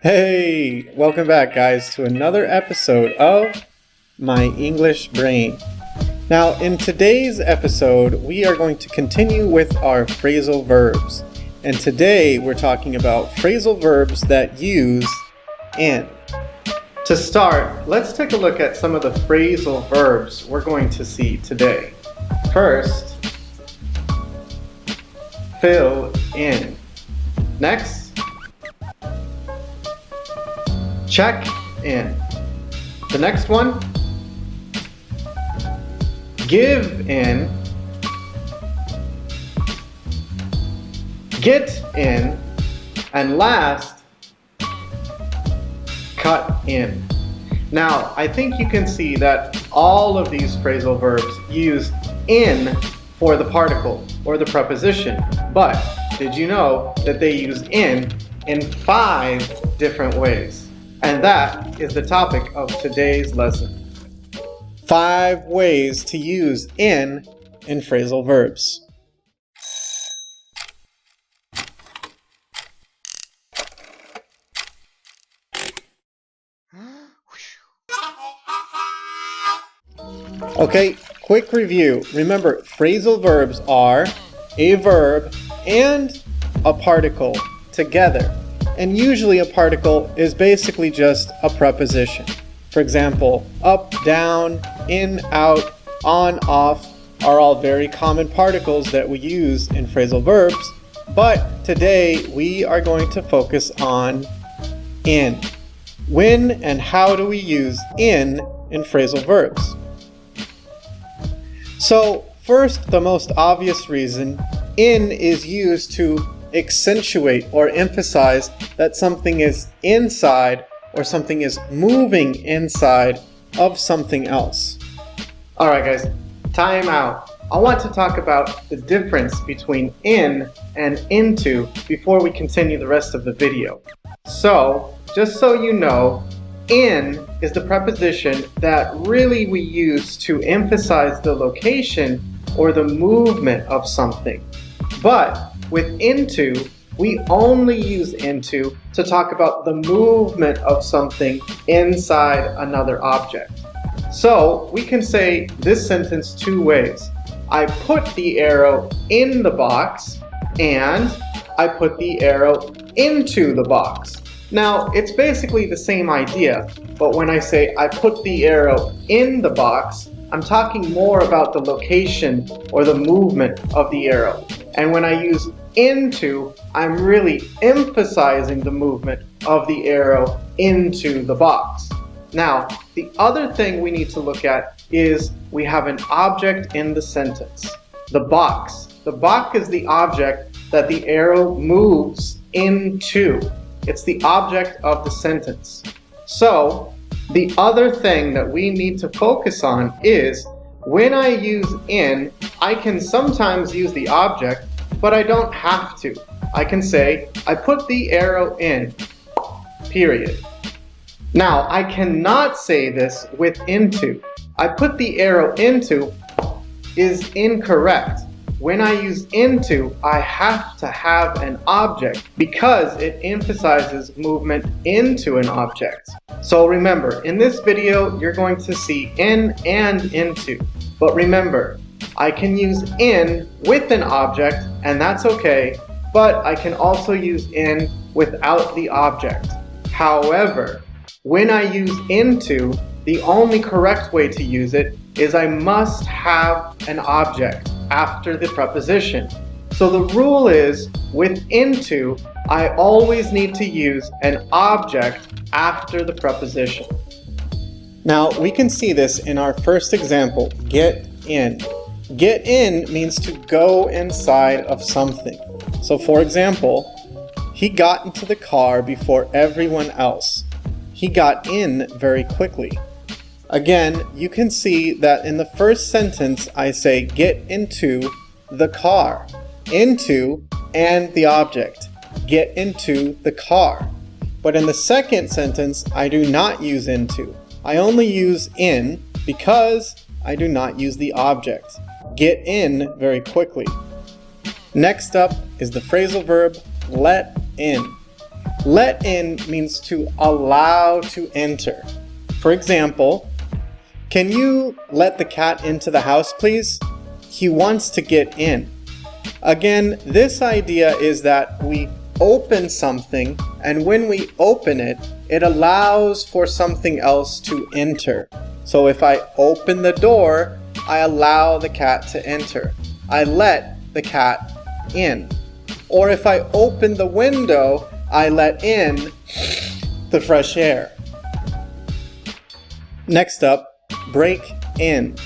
Hey, welcome back guys to another episode of My English Brain. Now in today's episode we are going to continue with our phrasal verbs, and today we're talking about phrasal verbs that use in. To start, let's take a look at some of the phrasal verbs we're going to see today. First, fill in. Next, check in. The next one, give in, get in, and last, cut in. Now, I think you can see that all of these phrasal verbs use in for the particle or the preposition, but did you know that they use in 5 different ways? And that is the topic of today's lesson. 5 ways to use in phrasal verbs. Okay, quick review. Remember, phrasal verbs are a verb and a particle together. And usually a particle is basically just a preposition. For example, up, down, in, out, on, off are all very common particles that we use in phrasal verbs, but today we are going to focus on in. When and how do we use in phrasal verbs? So first, the most obvious reason, in is used to accentuate or emphasize that something is inside or something is moving inside of something else. Alright guys, time out. I want to talk about the difference between in and into before we continue the rest of the video. So, just so you know, in is the preposition that really we use to emphasize the location or the movement of something. But with into, we only use into to talk about the movement of something inside another object. So we can say this sentence 2 ways. I put the arrow in the box and I put the arrow into the box. Now it's basically the same idea, but when I say I put the arrow in the box, I'm talking more about the location or the movement of the arrow. And when I use into, I'm really emphasizing the movement of the arrow into the box. Now, the other thing we need to look at is we have an object in the sentence, the box. The box is the object that the arrow moves into. It's the object of the sentence. So, the other thing that we need to focus on is when I use in, I can sometimes use the object, but I don't have to. I can say, I put the arrow in, period. Now, I cannot say this with into. I put the arrow into is incorrect. When I use into, I have to have an object because it emphasizes movement into an object. So remember, in this video, you're going to see in and into. But remember, I can use in with an object, and that's okay, but I can also use in without the object. However, when I use into, the only correct way to use it is I must have an object after the preposition. So the rule is, with into, I always need to use an object after the preposition. Now we can see this in our first example, get in. Get in means to go inside of something. So for example, he got into the car before everyone else. He got in very quickly. Again, you can see that in the first sentence I say get into the car. Into and the object. Get into the car. But in the second sentence, I do not use into. I only use in because I do not use the object. Get in very quickly. Next up is the phrasal verb let in. Let in means to allow to enter. For example, can you let the cat into the house, please? He wants to get in. Again, this idea is that we open something, and when we open it, it allows for something else to enter. So if I open the door, I allow the cat to enter. I let the cat in. Or if I open the window, I let in the fresh air. Next up, break in.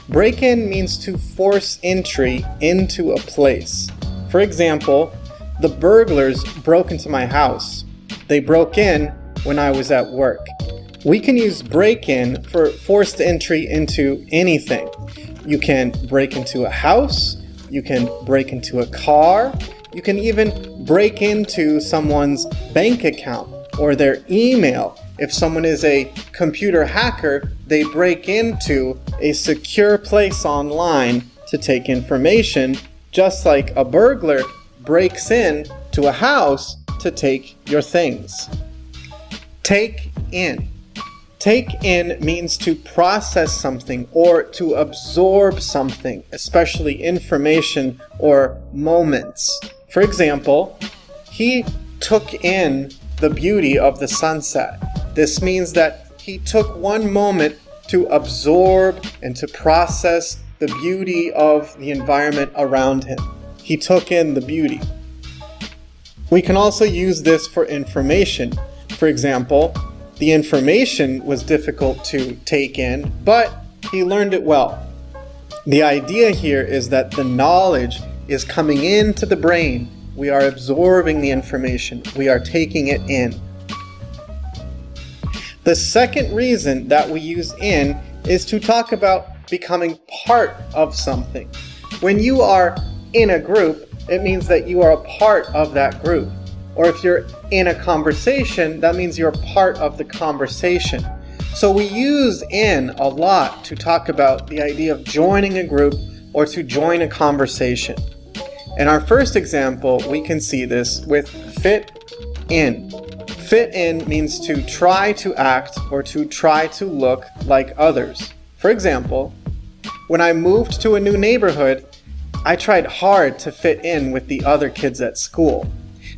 Break in means to force entry into a place. For example, the burglars broke into my house. They broke in when I was at work. We can use break in for forced entry into anything. You can break into a house, you can break into a car, you can even break into someone's bank account or their email. If someone is a computer hacker, they break into a secure place online to take information, just like a burglar breaks in to a house to take your things. Take in. Take in means to process something or to absorb something, especially information or moments. For example, he took in the beauty of the sunset. This means that he took one moment to absorb and to process the beauty of the environment around him. He took in the beauty. We can also use this for information. For example, the information was difficult to take in, but he learned it well. The idea here is that the knowledge is coming into the brain. We are absorbing the information. We are taking it in. The second reason that we use in is to talk about becoming part of something. When you are in a group, it means that you are a part of that group. Or if you're in a conversation, that means you're part of the conversation. So we use in a lot to talk about the idea of joining a group or to join a conversation. In our first example, we can see this with fit in. Fit in means to try to act or to try to look like others. For example, when I moved to a new neighborhood, I tried hard to fit in with the other kids at school.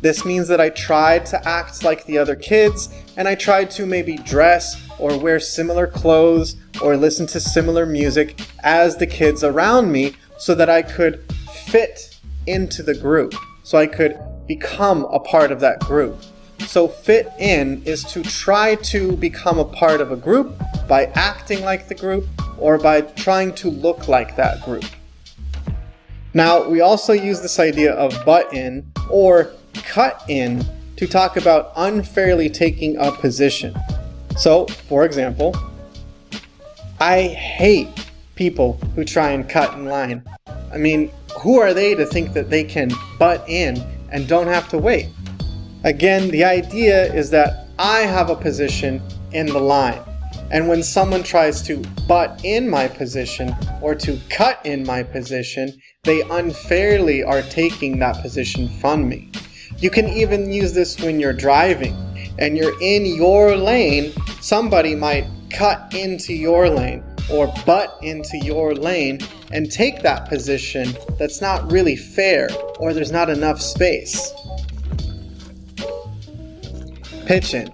This means that I tried to act like the other kids, and I tried to maybe dress or wear similar clothes or listen to similar music as the kids around me so that I could fit into the group, so I could become a part of that group. So fit in is to try to become a part of a group by acting like the group or by trying to look like that group. Now, we also use this idea of butt in or cut in to talk about unfairly taking a position. So, for example, I hate people who try and cut in line. I mean, who are they to think that they can butt in and don't have to wait? Again, the idea is that I have a position in the line, and when someone tries to butt in my position or to cut in my position, they unfairly are taking that position from me. You can even use this when you're driving and you're in your lane. Somebody might cut into your lane or butt into your lane and take that position that's not really fair or there's not enough space. Pitch in.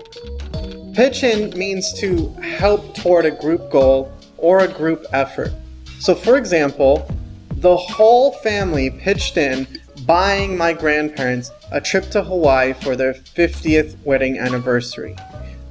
Pitch in means to help toward a group goal or a group effort. So for example, the whole family pitched in buying my grandparents a trip to Hawaii for their 50th wedding anniversary.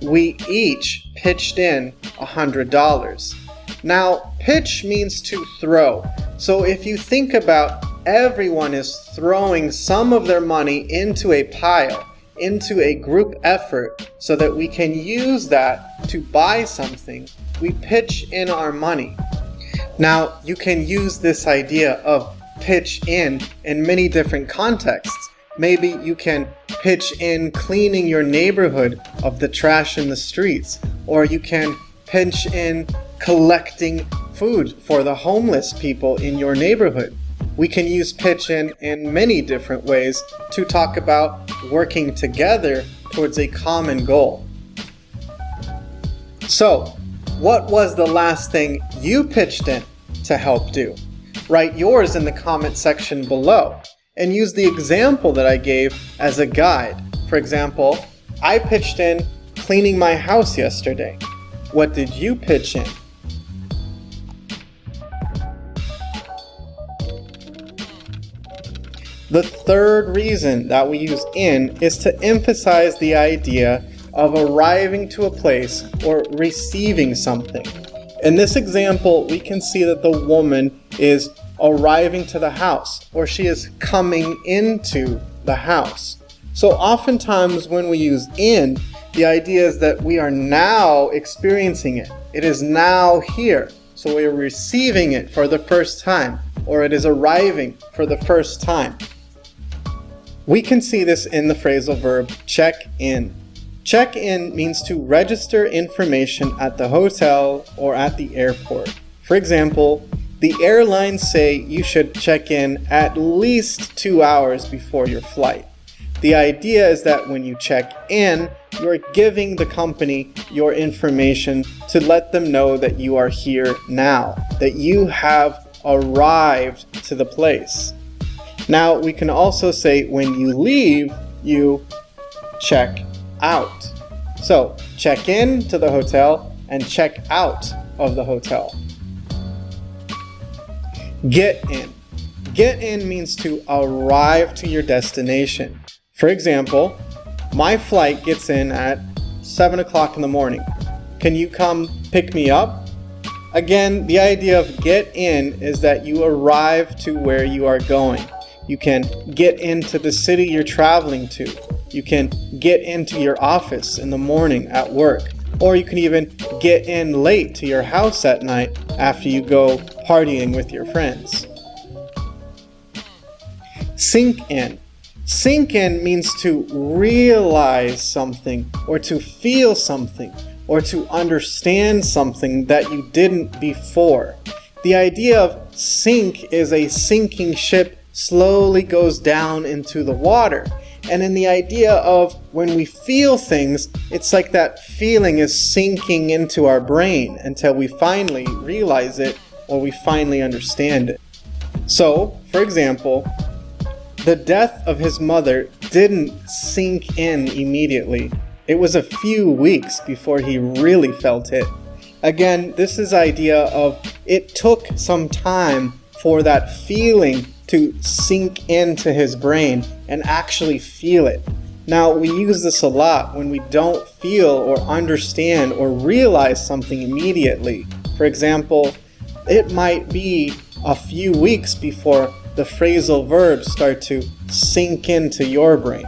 We each pitched in $100. Now, pitch means to throw. So if you think about everyone is throwing some of their money into a pile, into a group effort, so that we can use that to buy something, we pitch in our money. Now, you can use this idea of pitch in many different contexts. Maybe you can pitch in cleaning your neighborhood of the trash in the streets, or you can pitch in collecting food for the homeless people in your neighborhood. We can use pitch in many different ways to talk about working together towards a common goal. So, what was the last thing you pitched in to help do? Write yours in the comment section below and use the example that I gave as a guide. For example, I pitched in cleaning my house yesterday. What did you pitch in? The third reason that we use in is to emphasize the idea of arriving to a place or receiving something. In this example, we can see that the woman is arriving to the house, or she is coming into the house. So oftentimes when we use in, the idea is that we are now experiencing it. It is now here. So we are receiving it for the first time, or it is arriving for the first time. We can see this in the phrasal verb check in. Check in means to register information at the hotel or at the airport. For example, the airlines say you should check in at least 2 hours before your flight. The idea is that when you check in, you're giving the company your information to let them know that you are here now, that you have arrived to the place. Now, we can also say when you leave, you check out. So, check in to the hotel and check out of the hotel. Get in. Get in means to arrive to your destination. For example, my flight gets in at 7 o'clock in the morning. Can you come pick me up? Again, the idea of get in is that you arrive to where you are going. You can get into the city you're traveling to. You can get into your office in the morning at work. Or you can even get in late to your house at night after you go partying with your friends. Sink in. Sink in means to realize something, or to feel something, or to understand something that you didn't before. The idea of sink is a sinking ship slowly goes down into the water. And in the idea of when we feel things, it's like that feeling is sinking into our brain until we finally realize it or we finally understand it. So, for example, the death of his mother didn't sink in immediately. It was a few weeks before he really felt it. Again, this is the idea of it took some time for that feeling to sink into his brain and actually feel it. Now, we use this a lot when we don't feel or understand or realize something immediately. For example, it might be a few weeks before the phrasal verbs start to sink into your brain.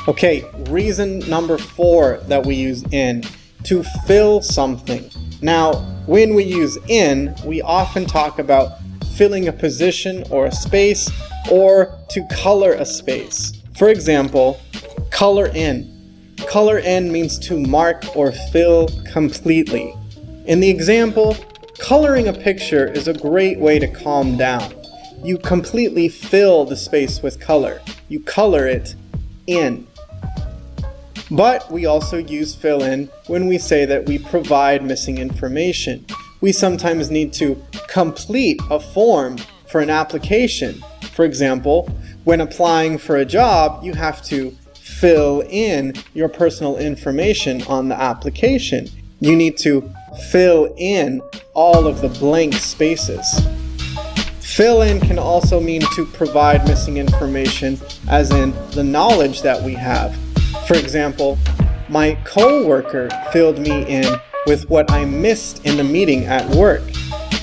Okay, reason number 4 that we use in, to fill something. Now, when we use in, we often talk about filling a position or a space, or to color a space. For example, color in. Color in means to mark or fill completely. In the example, coloring a picture is a great way to calm down. You completely fill the space with color. You color it in. But we also use fill in when we say that we provide missing information. We sometimes need to complete a form for an application. For example, when applying for a job, you have to fill in your personal information on the application. You need to fill in all of the blank spaces. Fill in can also mean to provide missing information, as in the knowledge that we have. For example, my coworker filled me in with what I missed in the meeting at work.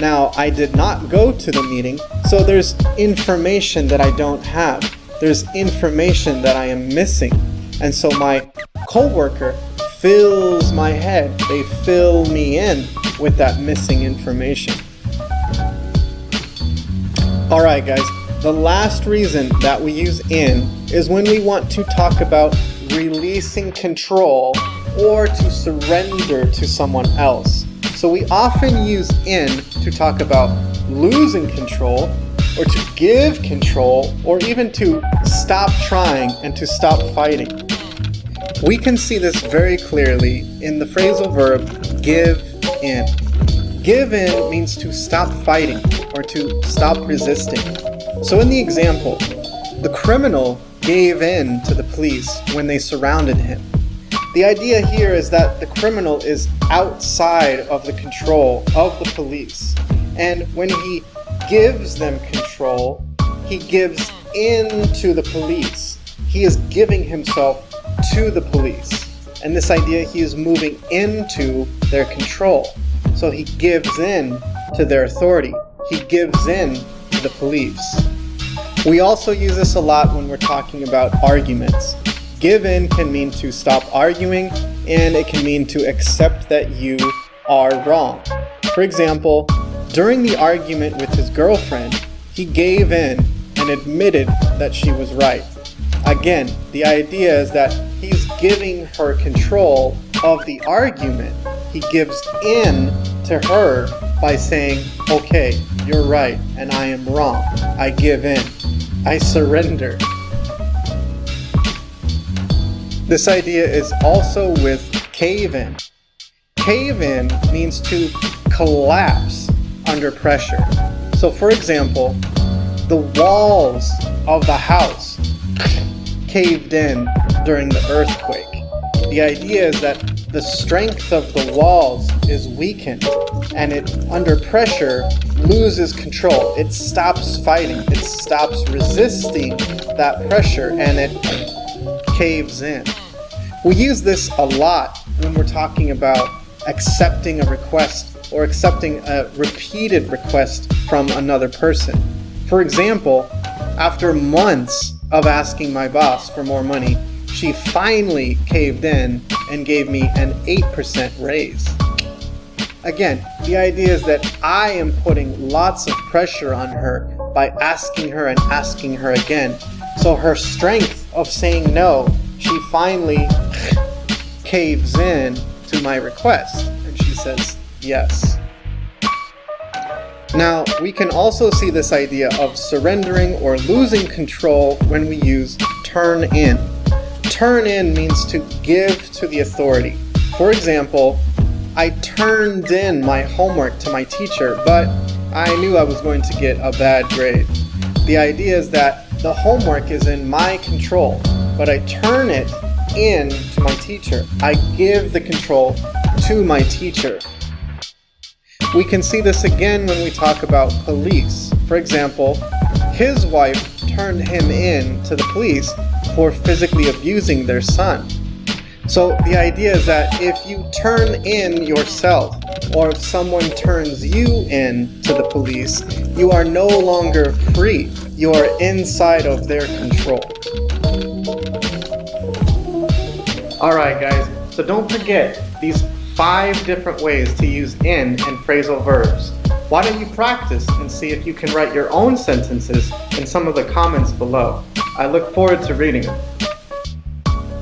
Now, I did not go to the meeting, so there's information that I don't have. There's information that I am missing. And so my coworker fills my head. They fill me in with that missing information. Alright guys, the last reason that we use in is when we want to talk about releasing control or to surrender to someone else. So we often use in to talk about losing control or to give control, or even to stop trying and to stop fighting. We can see this very clearly in the phrasal verb give in. Give in means to stop fighting or to stop resisting. So in the example, the criminal gave in to the police when they surrounded him. The idea here is that the criminal is outside of the control of the police. And when he gives them control, he gives in to the police. He is giving himself to the police. And this idea, he is moving into their control. So he gives in to their authority. He gives in to the police. We also use this a lot when we're talking about arguments. Give in can mean to stop arguing, and it can mean to accept that you are wrong. For example, during the argument with his girlfriend, he gave in and admitted that she was right. Again, the idea is that he's giving her control of the argument. He gives in to her by saying, okay, you're right and I am wrong. I give in. I surrender. This idea is also with cave in. Cave in means to collapse under pressure. So for example, the walls of the house caved in during the earthquake. The idea is that the strength of the walls is weakened and it, under pressure, loses control. It stops fighting. It stops resisting that pressure and it caves in. We use this a lot when we're talking about accepting a request or accepting a repeated request from another person. For example, after months of asking my boss for more money, she finally caved in and gave me an 8% raise. Again, the idea is that I am putting lots of pressure on her by asking her and asking her again. So her strength of saying no, she finally caves in to my request and she says yes. Now, we can also see this idea of surrendering or losing control when we use turn in. Turn in means to give to the authority. For example, I turned in my homework to my teacher, but I knew I was going to get a bad grade. The idea is that the homework is in my control, but I turn it in to my teacher. I give the control to my teacher. We can see this again when we talk about police. For example, his wife turned him in to the police for physically abusing their son. So the idea is that if you turn in yourself, or if someone turns you in to the police, you are no longer free. You are inside of their control. Alright guys, so don't forget these 5 different ways to use in phrasal verbs. Why don't you practice and see if you can write your own sentences in some of the comments below. I look forward to reading them.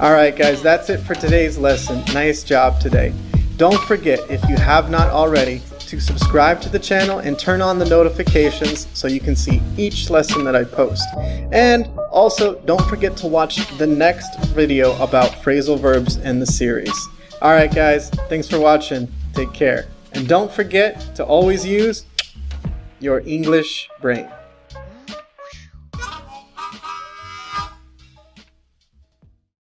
Alright guys, that's it for today's lesson. Nice job today. Don't forget, if you have not already, to subscribe to the channel and turn on the notifications so you can see each lesson that I post. And also, don't forget to watch the next video about phrasal verbs in the series. Alright guys, thanks for watching. Take care. And don't forget to always use your English brain.